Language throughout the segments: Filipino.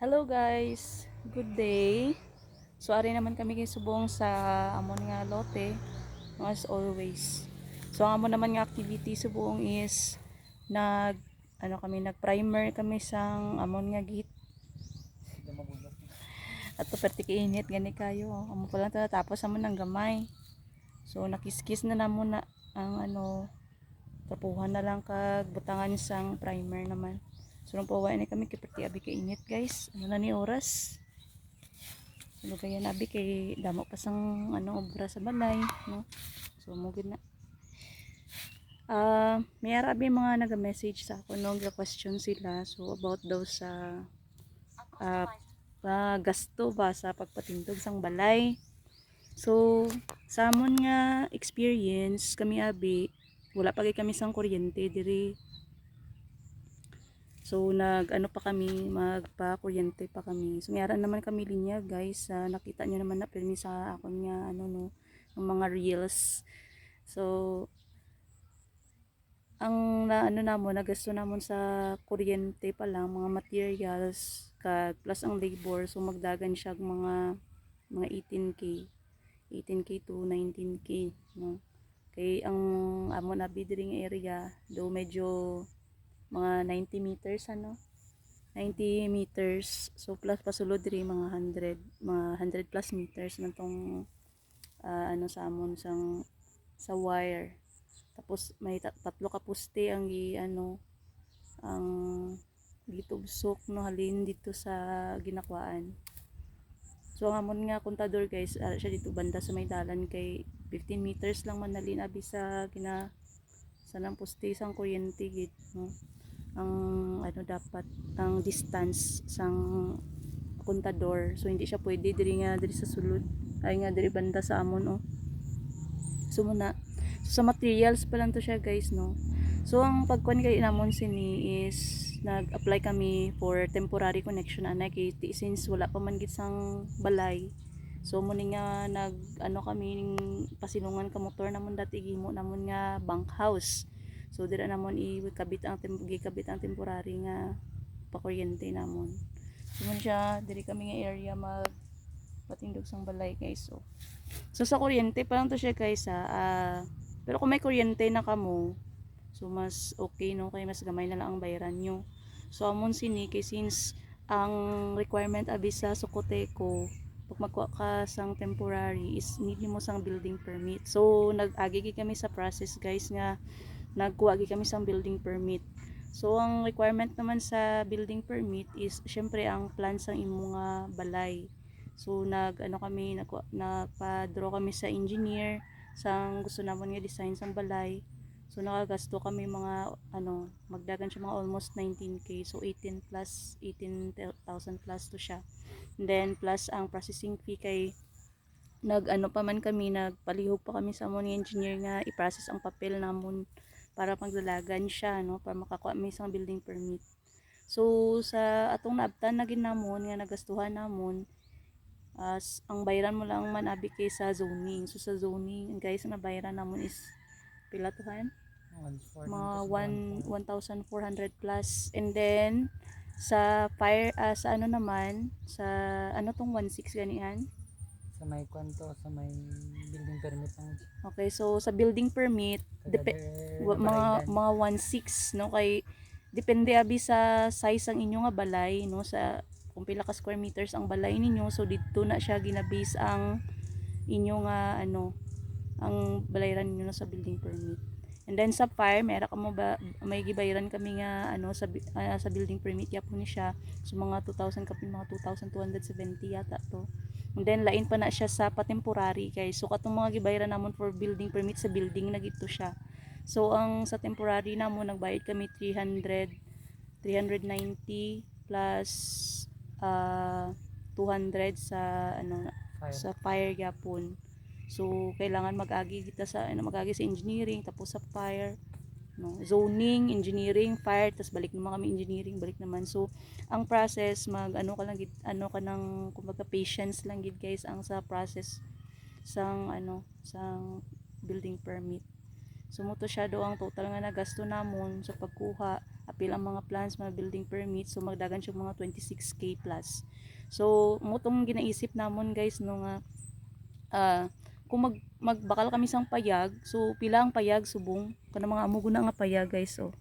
Hello guys, good day. So ari naman kami kay subong sa amon nga lote, as always. So ang amon naman nga activity subong is nag nag primer kami sang amon nga git. At to perti init gani kayo. Amo pa lang ta tapos amon nang gamay. So nakiskis na namon na ang tapuhan na lang kag butangan sang primer naman. So nung pawa na kami kay perti abi kay init guys. Ano na ni oras? Ano kaya nabi kay damo pa sang obra sa balay, no? So mo gid na. May arabi mga naga-message sa ako no, question sila so about daw sa ah gasto ba sa pagpatindog sang balay. So sa amon nga experience kami abi wala pa gid kami sang kuryente diri. So pa kami, magpa-kuryente pa kami. So meron naman kami linya guys. Nakita nyo naman na pirmi sa akon nga ng mga reels. So ang namon nagasto namon sa kuryente pa lang mga materials kag plus ang labor so magdagan siya mga 18k 18k to 19k, no. Kay ang amon na bidring area do medyo mga 90 meters 90 meters. So plus pasulod diri mga 100 plus meters man tong sa amon sa wire. Tapos may tatlo ka poste ang ang gitubsok no halin dito sa ginakwaan. So ang amon nga kontador guys, siya dito banda sa may dalan kay 15 meters lang man nalin abi sa sa nang poste sang kuryente gid, no. Ang dapat ang distance sang kontador. So hindi siya pwede diri sa sulod. Ay nga diri banda sa amon So muna so, sa materials pa lang to siya guys, no. So ang pagkuan kay namon sini is nag-apply kami for temporary connection ana kay since wala pa man gid sang balay. So mo nga kami ning pasilungan ka motor namon dati gihimo namon nga bunk house. So dira namon gikabit ang temporary nga pakuryente namon. So mo siya diri kami nga area patindog sang balay guys. So sa kuryente pa lang to siya guys pero kung may kuryente na kamo so mas okay, no, kay mas gamay na lang ang bayaran nyo. So amon sini kay since ang requirement abi sa Socoteko pag magkuha ka sang temporary is need mo sang building permit. So nag-agi kami sa process guys nga nagkuha kami sang building permit. So ang requirement naman sa building permit is syempre ang plan sang imo nga balay. So nagpa-draw kami sa engineer sang gusto namon nga design sang balay. So nakagasto kami mga magdagan siya mga almost 19k. So 18,000 plus to siya. And then plus ang processing fee kay pa man kami nagpalihog pa kami sa amon engineer nga i-process ang papel namon para pagdalagan siya, no, para makakuha mi isang building permit. So sa atong naabtan na ginamon nga nagastuhan namon ang bayaran mo lang man abi kay sa zoning. So sa zoning guys na bayaran namon is pila to han? Mga 1,400 plus. And then sa fire sa naman sa tong 16 ganihan sa may kwanto sa may building permit lang. Okay, so sa building permit mga 1,600, no, kay depende abi sa size ang inyo nga balay, no, sa kung pila ka square meters ang balay ninyo. So dito na siya ginabase ang inyo nga ang balayran ninyo sa building permit. And then sa fire mera ka mo ba may gibayaran kami nga sa building permit yapon ni siya so mga 2,000 kapin mga 2,270 yata to. And then lain pa na siya sa patemporary kay so katong mga gibayaran namon for building permit sa building na gito siya. So ang sa temporary namon nagbayad kami 390 plus 200 sa Fire. sa fire gyapon. So kailangan mag-agi kita sa mag-agi sa engineering tapos sa fire, no, zoning, engineering, fire, tapos balik naman kami engineering, balik naman. So ang process ka lang gid ka nang kumbaga patience lang gid guys ang sa process sang building permit. So mo to siya do ang total nga nagasto namon sa pagkuha apil ang mga plans, mga building permit, so magdagan siya mga 26k plus. So mo tong ginaisip namon guys no nga kung magbakal kami sang payag, so pila ang payag subong kana mga amo guna nga payag guys. So,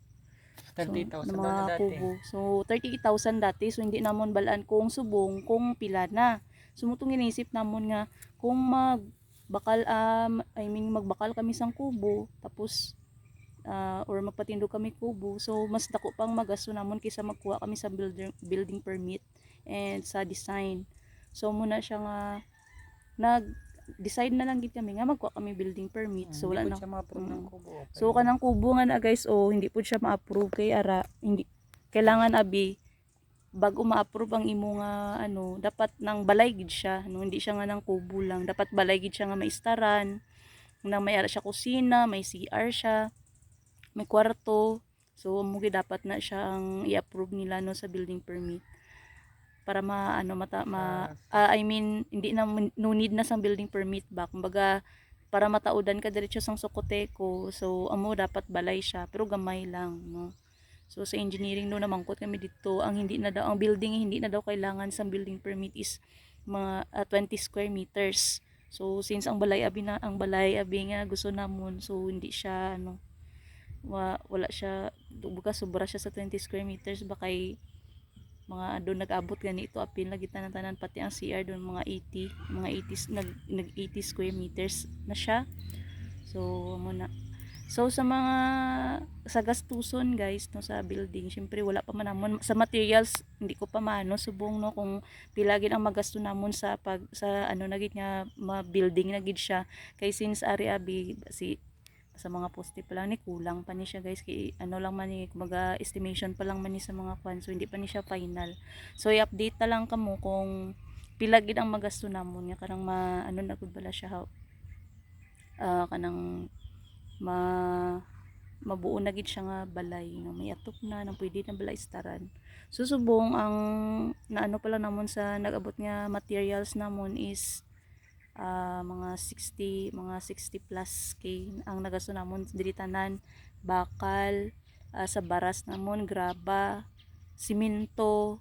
na 30,000 daw mga na dati. kubo. So, 38,000 dati. So, hindi namon balaan kung subong, kung pila na. So, mutong inisip namon nga, kung magbakal kami sang kubo, tapos, or magpatindog kami kubo, so, mas dako pang magasto namon kaysa magkuha kami sa building permit and sa design. So, muna siya nga, decide na lang gid kami nga magkuha kami building permit. So, Hindi wala po na. siya ma-approve ng kubo. Okay. So kanang kubo nga na guys, hindi po siya ma-approve kay ara, hindi kailangan abi bago ma-approve ang imo nga dapat nang balay gid siya, hindi siya nga nang kubo lang. Dapat balay gid siya nga maistaran, na may ara siya kusina, may CR siya, may kwarto. So mo gid dapat na siya ang i-approve nila no sa building permit para I mean hindi na no need na sang building permit ba, kumbaga para mataudan ka diretso sang Socoteko. So amo dapat balay siya pero gamay lang no. So sa engineering no namangkot kami dito, ang hindi na daw ang building hindi na daw kailangan sang building permit is mga 20 square meters. So since ang balay abi nga gusto namon, so hindi siya wala siya, bukas sobra siya sa 20 square meters ba kay mga doon nag-abot ganito apil na tanan pati ang CR doon mga 80 nag 80 square meters na siya. So muna, so sa mga sa gastuson guys no sa building, syempre wala pa man namon sa materials, hindi ko pa maano subong no kung pila gid ang magasto namon sa sa na gid nga ma-building na gid siya, kay since ari abi sa mga poste pa lang ni kulang pa ni siya guys, kay lang man ni kumbaga estimation pa lang man ni sa mga kwan, so hindi pa ni siya final. So i-update ta lang kamo kung pila gid ang magasto namon nga kanang na gud bala siya kanang ma mabuo na gid siya nga balay nga may atop na nang pwede na balay istaran. Susubong ang naano pala namon sa nag-abot nga materials namon is mga 60 plus k ang nagasto namon diri tanan, bakal, sa baras namon graba, simento,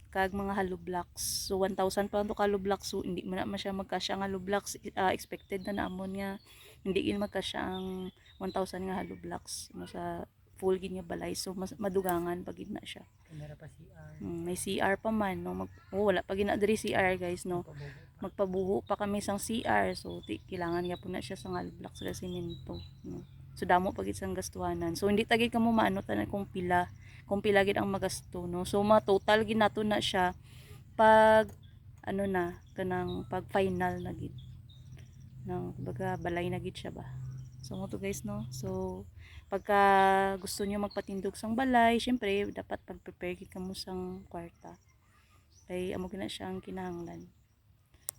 kag mga hollow blocks. So 1,000 pa to hollow blocks, so hindi man na siya magkasya ang hollow blocks. Expected na namon nga hindi gid magkasya ang 1,000 nga hollow blocks sa full gid nga balay, so mas madugangan pag gid na siya. Kamera pa CR. May CR pa man no wala pa gid na diri CR guys no, magpabuho pa kami sang CR, so kailangan nga po na siya sa hollow blocks sa semento no. So damo pa gid sang gastuhanan, so hindi tagid kamo maano tanan kung pila gid ang magasto no. So total gid nato na siya pag na kanang pag final na gid ng baga balay na gid siya ba. So mo to guys no. So pagka gusto niyo magpatindog sang balay, syempre dapat pag-prepare gid kamo sang kwarta, kay amo gina siya ang kinahanglan.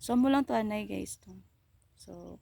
So mo lang to anay guys to. So